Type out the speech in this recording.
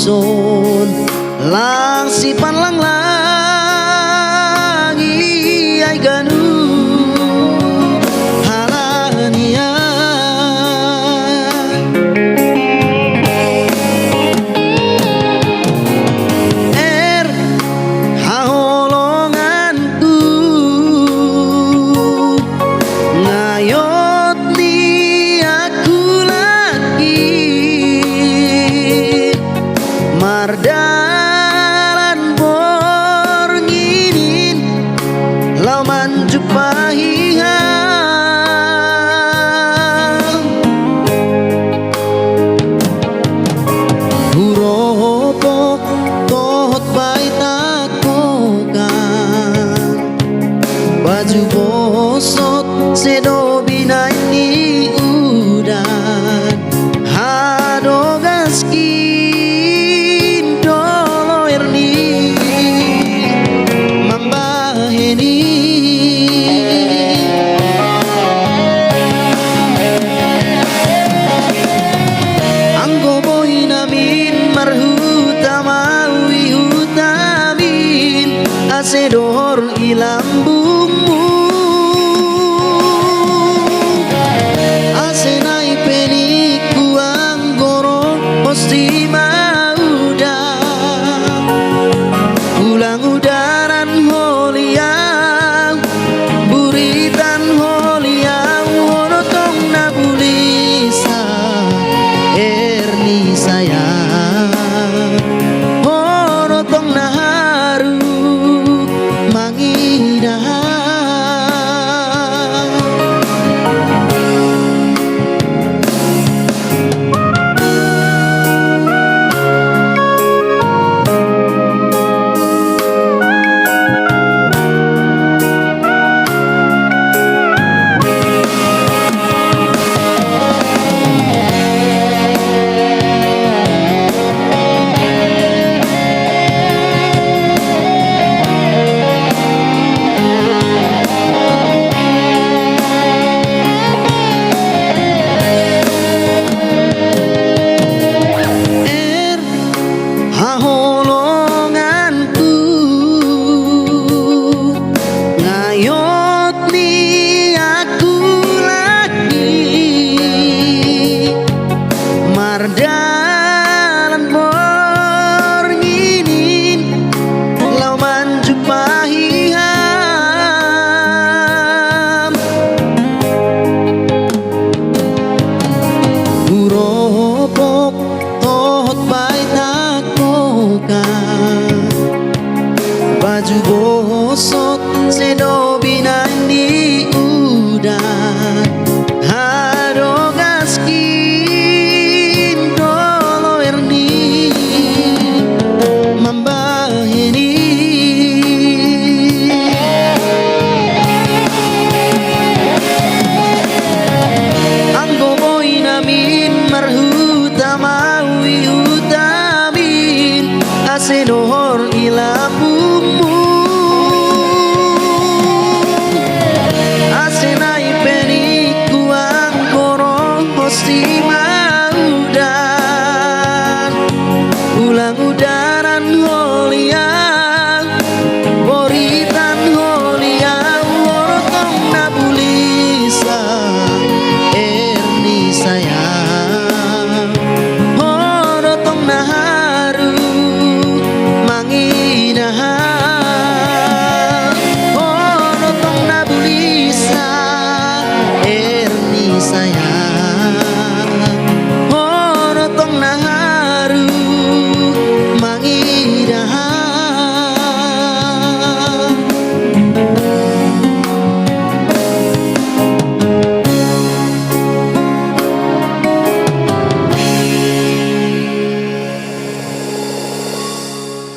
son lang sipan lang lagi ay ganu halania haholonganku ngayot ni aku lagi mardalan bornginin lauman jupahihang huropok tohot baitakokan baju bosot sedo binaini udan hadogaskin dolo erni mambaheni anggo boy namin marhutamawi hutamin asedor ilambungmu asenai peniku anggoro posti mauda ulang udaran holiang buritan holiang honotong nabulisa erni sayang honotong naharu mangidah haholonganku ngayot ni aku lagi mardalan bornginin lauman jupahiham huropok tohot baitakokan baju bosot sedo binandi udan hadogaskin dolo erni mambaheni anggo boy namin marhutamawi hutamin asedor ilambu